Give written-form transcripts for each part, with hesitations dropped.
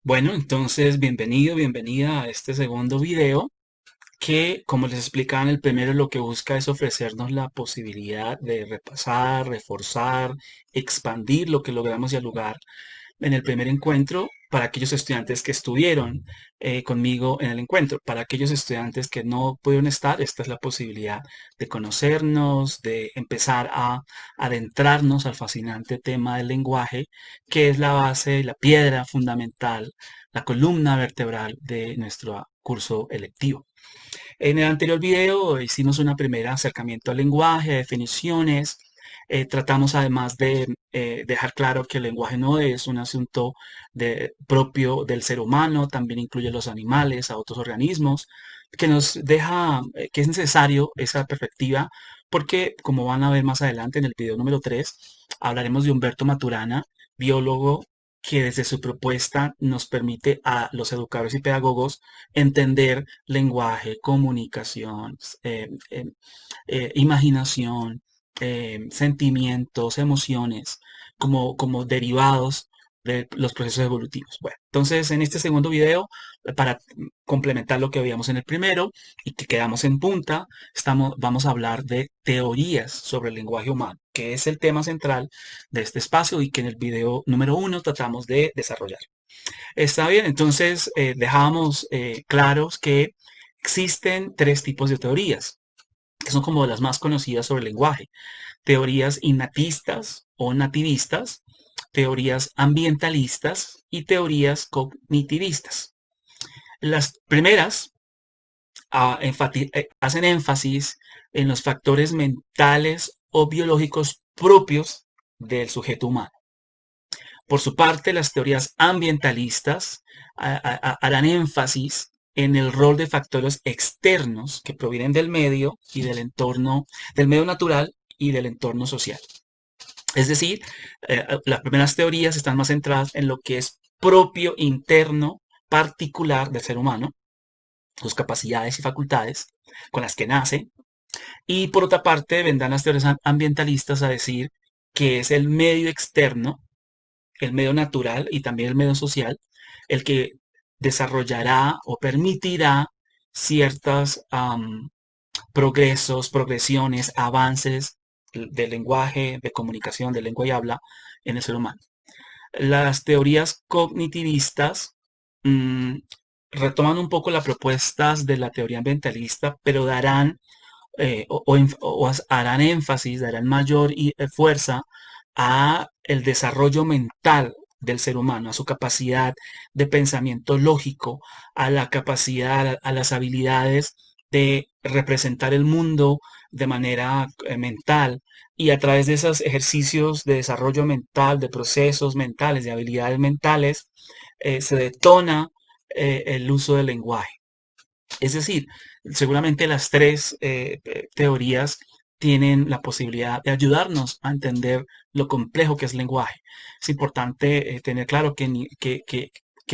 Bueno, entonces bienvenida a este segundo video que, como les explicaba en el primero, lo que busca es ofrecernos la posibilidad de repasar, reforzar, expandir lo que logramos dialogar en el primer encuentro para aquellos estudiantes que estuvieron conmigo en el encuentro. Para aquellos estudiantes que no pudieron estar, esta es la posibilidad de conocernos, de empezar a adentrarnos al fascinante tema del lenguaje, que es la base, la piedra fundamental, la columna vertebral de nuestro curso electivo. En el anterior video hicimos un primer acercamiento al lenguaje, definiciones. Tratamos además de dejar claro que el lenguaje no es un asunto propio del ser humano, también incluye los animales, a otros organismos, que nos deja que es necesario esa perspectiva, porque como van a ver más adelante en el video número 3, hablaremos de Humberto Maturana, biólogo que desde su propuesta nos permite a los educadores y pedagogos entender lenguaje, comunicación, imaginación, sentimientos, emociones, como derivados de los procesos evolutivos. Bueno, entonces en este segundo video, para complementar lo que veíamos en el primero y que quedamos en punta, vamos a hablar de teorías sobre el lenguaje humano, que es el tema central de este espacio y que en el video número 1 tratamos de desarrollar. Está bien, entonces dejábamos claros que existen tres tipos de teorías, que son como las más conocidas sobre el lenguaje. Teorías innatistas o nativistas, teorías ambientalistas y teorías cognitivistas. Las primeras hacen énfasis en los factores mentales o biológicos propios del sujeto humano. Por su parte, las teorías ambientalistas harán énfasis en el rol de factores externos que provienen del medio y del entorno, del medio natural y del entorno social. Es decir, las primeras teorías están más centradas en lo que es propio, interno, particular del ser humano, sus capacidades y facultades con las que nace. Y por otra parte, vendrán las teorías ambientalistas a decir que es el medio externo, el medio natural y también el medio social, el que desarrollará o permitirá ciertos progresos, progresiones, avances del lenguaje, de comunicación, de lengua y habla en el ser humano. Las teorías cognitivistas mmm, retoman un poco las propuestas de la teoría ambientalista, pero darán o harán énfasis, darán mayor fuerza a el desarrollo mental del ser humano, a su capacidad de pensamiento lógico, a la capacidad, a las habilidades de representar el mundo de manera mental y a través de esos ejercicios de desarrollo mental, de procesos mentales, de habilidades mentales, se detona el uso del lenguaje. Es decir, seguramente las tres teorías tienen la posibilidad de ayudarnos a entender lo complejo que es el lenguaje. Es importante tener claro que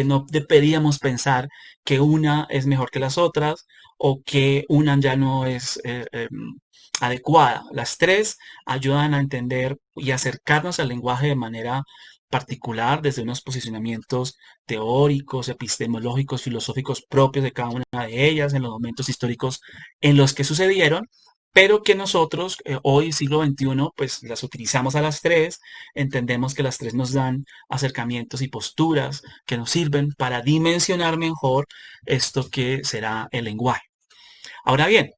no deberíamos pensar que una es mejor que las otras o que una ya no es adecuada. Las tres ayudan a entender y acercarnos al lenguaje de manera particular desde unos posicionamientos teóricos, epistemológicos, filosóficos propios de cada una de ellas, en los momentos históricos en los que sucedieron, pero que nosotros, hoy, siglo XXI, pues las utilizamos a las tres, entendemos que las tres nos dan acercamientos y posturas que nos sirven para dimensionar mejor esto que será el lenguaje. Ahora bien,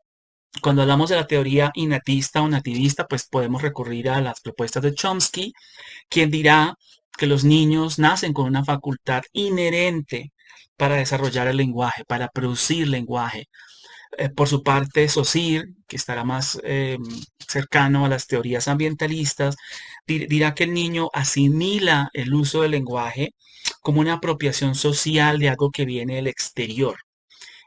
cuando hablamos de la teoría innatista o nativista, pues podemos recurrir a las propuestas de Chomsky, quien dirá que los niños nacen con una facultad inherente para desarrollar el lenguaje, para producir lenguaje. Por su parte, Saussure, que estará más cercano a las teorías ambientalistas, dirá que el niño asimila el uso del lenguaje como una apropiación social de algo que viene del exterior.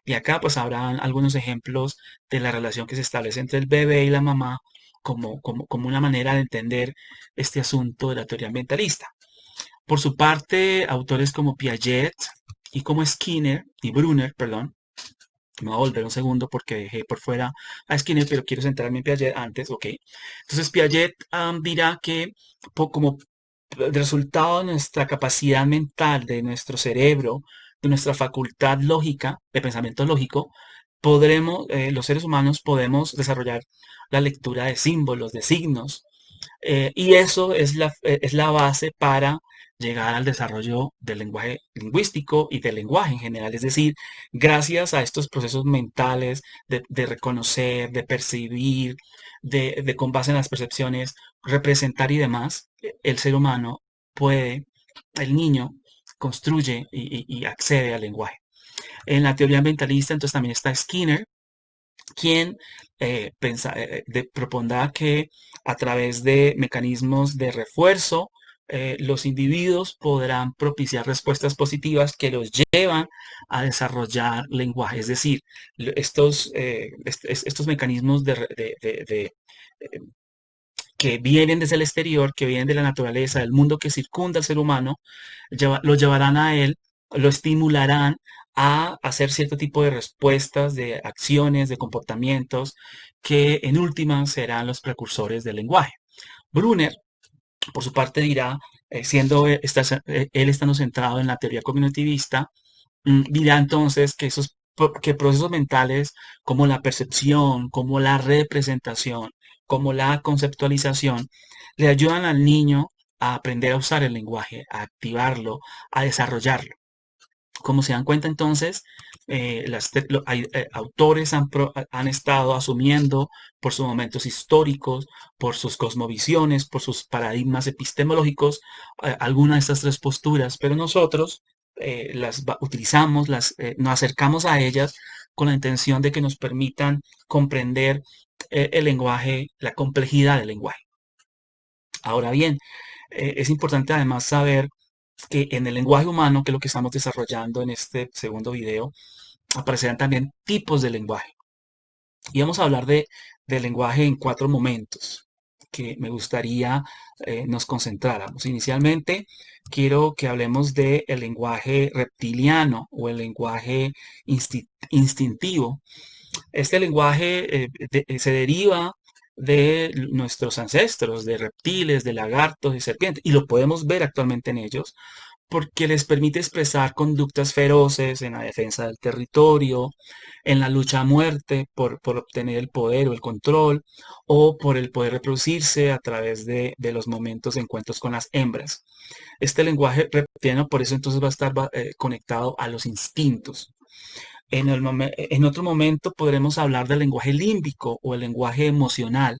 Y acá pues habrán algunos ejemplos de la relación que se establece entre el bebé y la mamá como una manera de entender este asunto de la teoría ambientalista. Por su parte, autores como Piaget y como Skinner y Brunner, perdón, me voy a volver un segundo porque dejé por fuera a Skinner, pero quiero centrarme en Piaget antes, ok. Entonces Piaget dirá que como el resultado de nuestra capacidad mental, de nuestro cerebro, de nuestra facultad lógica, de pensamiento lógico, los seres humanos podemos desarrollar la lectura de símbolos, de signos, y eso es la base para llegar al desarrollo del lenguaje lingüístico y del lenguaje en general. Es decir, gracias a estos procesos mentales de reconocer, de percibir, con base en las percepciones, representar y demás, el ser humano puede, el niño construye y accede al lenguaje. En la teoría ambientalista, entonces también está Skinner, quien propondrá que a través de mecanismos de refuerzo, los individuos podrán propiciar respuestas positivas que los llevan a desarrollar lenguaje. Es decir, estos mecanismos eh, que vienen desde el exterior, que vienen de la naturaleza, del mundo que circunda al ser humano, lo llevarán a él, lo estimularán a hacer cierto tipo de respuestas, de acciones, de comportamientos, que en última serán los precursores del lenguaje. Brunner, por su parte, dirá, él estando centrado en la teoría cognitivista, dirá entonces que que procesos mentales como la percepción, como la representación, como la conceptualización, le ayudan al niño a aprender a usar el lenguaje, a activarlo, a desarrollarlo. Como se dan cuenta entonces, autores han estado asumiendo por sus momentos históricos, por sus cosmovisiones, por sus paradigmas epistemológicos, algunas de estas tres posturas, pero nosotros utilizamos, nos acercamos a ellas con la intención de que nos permitan comprender el lenguaje, la complejidad del lenguaje. Ahora bien, es importante además saber que en el lenguaje humano, que es lo que estamos desarrollando en este segundo video, aparecerán también tipos de lenguaje. Y vamos a hablar del lenguaje en 4 momentos que me gustaría nos concentráramos. Inicialmente, quiero que hablemos del lenguaje reptiliano o el lenguaje instintivo. Este lenguaje se deriva de nuestros ancestros, de reptiles, de lagartos y serpientes, y lo podemos ver actualmente en ellos, porque les permite expresar conductas feroces en la defensa del territorio, en la lucha a muerte por obtener el poder o el control, o por el poder reproducirse a través de los momentos de encuentros con las hembras. Este lenguaje reptiliano por eso entonces va a estar conectado a los instintos. En otro momento podremos hablar del lenguaje límbico o el lenguaje emocional.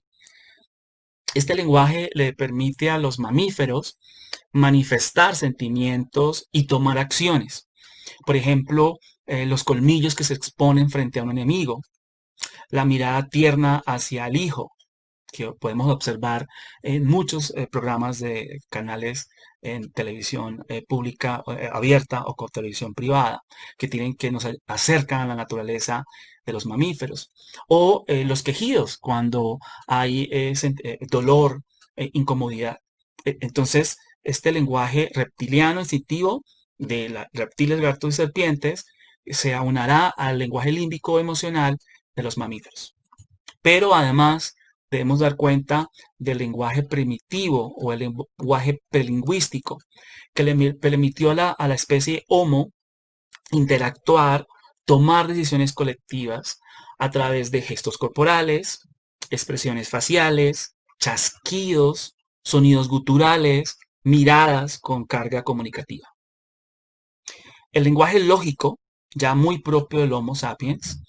Este lenguaje le permite a los mamíferos manifestar sentimientos y tomar acciones. Por ejemplo, los colmillos que se exponen frente a un enemigo, la mirada tierna hacia el hijo, que podemos observar en muchos programas de canales en televisión pública abierta o con televisión privada, que nos acercan a la naturaleza de los mamíferos. O los quejidos, cuando hay dolor, incomodidad. Entonces, este lenguaje reptiliano instintivo de reptiles, gatos y serpientes se aunará al lenguaje límbico emocional de los mamíferos. Pero además debemos dar cuenta del lenguaje primitivo o el lenguaje prelingüístico que le permitió a la especie Homo interactuar, tomar decisiones colectivas a través de gestos corporales, expresiones faciales, chasquidos, sonidos guturales, miradas con carga comunicativa. El lenguaje lógico, ya muy propio del Homo sapiens,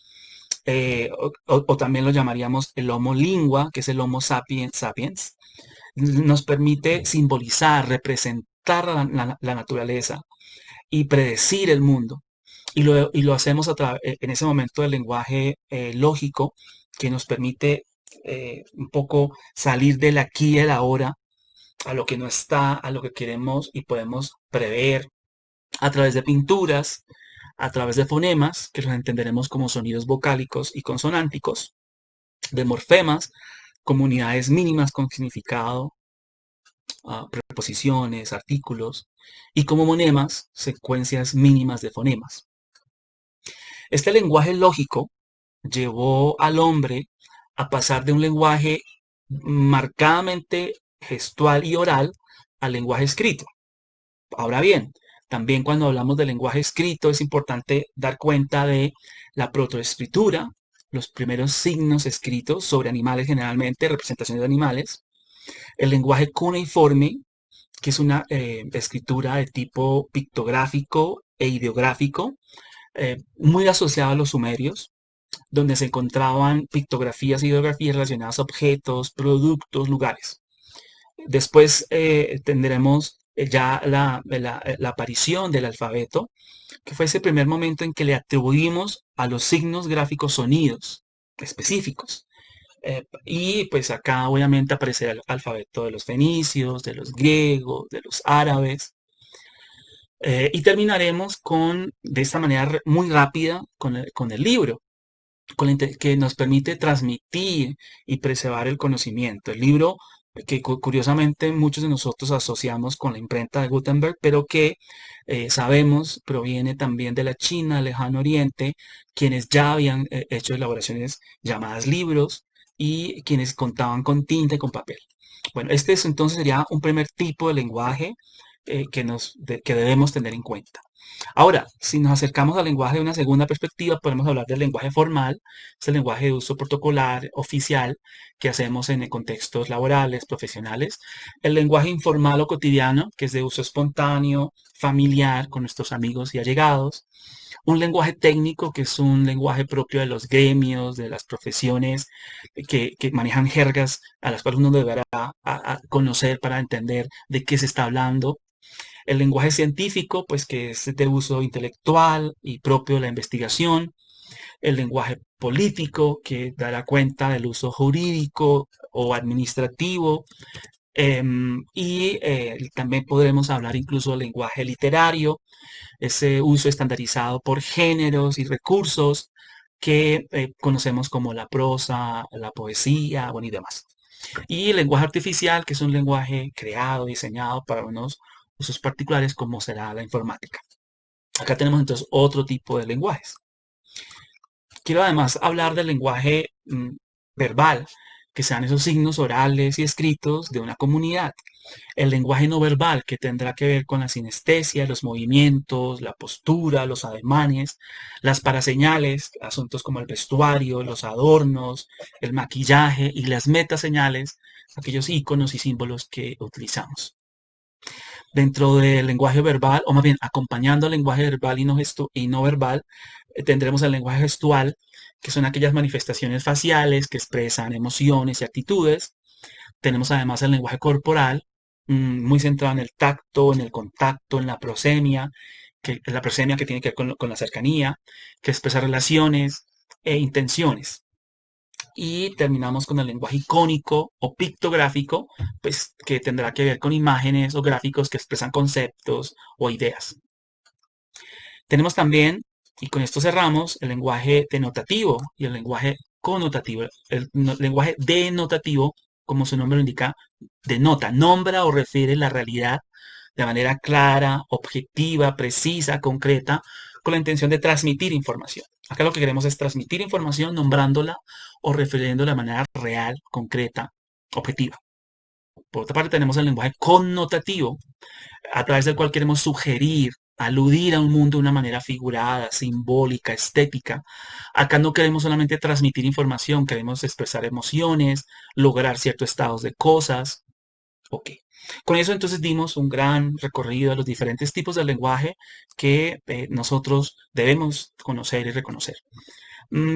o también lo llamaríamos el Homo lingua, que es el Homo sapiens sapiens, nos permite simbolizar, representar la naturaleza y predecir el mundo. Y lo hacemos en ese momento del lenguaje lógico que nos permite un poco salir del aquí y el ahora a lo que no está, a lo que queremos y podemos prever a través de pinturas, a través de fonemas, que los entenderemos como sonidos vocálicos y consonánticos, de morfemas, comunidades mínimas con significado, preposiciones, artículos, y como monemas, secuencias mínimas de fonemas. Este lenguaje lógico llevó al hombre a pasar de un lenguaje marcadamente gestual y oral al lenguaje escrito. Ahora bien, también cuando hablamos de lenguaje escrito es importante dar cuenta de la protoescritura, los primeros signos escritos sobre animales generalmente, representaciones de animales, el lenguaje cuneiforme, que es una escritura de tipo pictográfico e ideográfico, muy asociado a los sumerios, donde se encontraban pictografías e ideografías relacionadas a objetos, productos, lugares. Después tendremos ya la aparición del alfabeto, que fue ese primer momento en que le atribuimos a los signos gráficos sonidos específicos. Y pues acá obviamente aparecerá el alfabeto de los fenicios, de los griegos, de los árabes. Y terminaremos de esta manera muy rápida con el libro, que nos permite transmitir y preservar el conocimiento. El libro que curiosamente muchos de nosotros asociamos con la imprenta de Gutenberg, pero que sabemos proviene también de la China, lejano oriente, quienes ya habían hecho elaboraciones llamadas libros y quienes contaban con tinta y con papel. Bueno, entonces sería un primer tipo de lenguaje que debemos tener en cuenta. Ahora, si nos acercamos al lenguaje de una segunda perspectiva, podemos hablar del lenguaje formal, es el lenguaje de uso protocolar, oficial, que hacemos en contextos laborales, profesionales. El lenguaje informal o cotidiano, que es de uso espontáneo, familiar, con nuestros amigos y allegados. Un lenguaje técnico, que es un lenguaje propio de los gremios, de las profesiones, que manejan jergas a las cuales uno deberá conocer para entender de qué se está hablando. El lenguaje científico, pues que es de uso intelectual y propio de la investigación. El lenguaje político, que dará cuenta del uso jurídico o administrativo. También podremos hablar incluso del lenguaje literario, ese uso estandarizado por géneros y recursos que conocemos como la prosa, la poesía, bueno, y demás. Y el lenguaje artificial, que es un lenguaje creado, diseñado para unos usos particulares como será la informática. Acá tenemos entonces otro tipo de lenguajes. Quiero además hablar del lenguaje verbal, que sean esos signos orales y escritos de una comunidad. El lenguaje no verbal, que tendrá que ver con la sinestesia, los movimientos, la postura, los ademanes, las paraseñales, asuntos como el vestuario, los adornos, el maquillaje y las metaseñales, aquellos iconos y símbolos que utilizamos. Dentro del lenguaje verbal, o más bien acompañando al lenguaje verbal y no verbal, tendremos el lenguaje gestual, que son aquellas manifestaciones faciales que expresan emociones y actitudes. Tenemos además el lenguaje corporal, muy centrado en el tacto, en el contacto, en la prosemia que tiene que ver con la cercanía, que expresa relaciones e intenciones. Y terminamos con el lenguaje icónico o pictográfico, pues que tendrá que ver con imágenes o gráficos que expresan conceptos o ideas. Tenemos también, y con esto cerramos, el lenguaje denotativo y el lenguaje connotativo. Lenguaje denotativo, como su nombre lo indica, denota, nombra o refiere la realidad de manera clara, objetiva, precisa, concreta, con la intención de transmitir información. Acá lo que queremos es transmitir información nombrándola o refiriéndola de manera real, concreta, objetiva. Por otra parte, tenemos el lenguaje connotativo, a través del cual queremos sugerir, aludir a un mundo de una manera figurada, simbólica, estética. Acá no queremos solamente transmitir información, queremos expresar emociones, lograr ciertos estados de cosas. Ok. Con eso entonces dimos un gran recorrido de los diferentes tipos de lenguaje que nosotros debemos conocer y reconocer.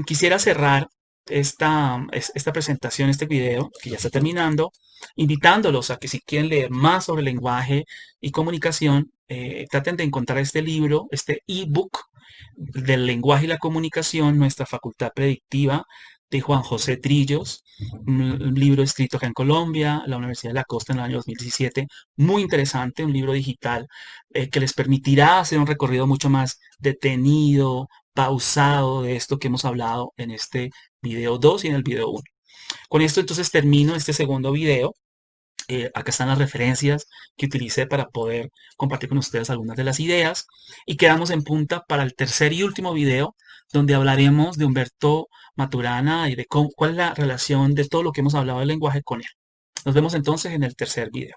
Quisiera cerrar esta presentación, este video, que ya está terminando, invitándolos a que si quieren leer más sobre lenguaje y comunicación, traten de encontrar este libro, este ebook del lenguaje y la comunicación, nuestra facultad predictiva, de Juan José Trillos, un libro escrito acá en Colombia, la Universidad de la Costa en el año 2017, muy interesante, un libro digital que les permitirá hacer un recorrido mucho más detenido, pausado de esto que hemos hablado en este video 2 y en el video 1. Con esto entonces termino este segundo video. Acá están las referencias que utilicé para poder compartir con ustedes algunas de las ideas y quedamos en punta para el tercer y último video donde hablaremos de Humberto Maturana y de cuál es la relación de todo lo que hemos hablado del lenguaje con él. Nos vemos entonces en el tercer video.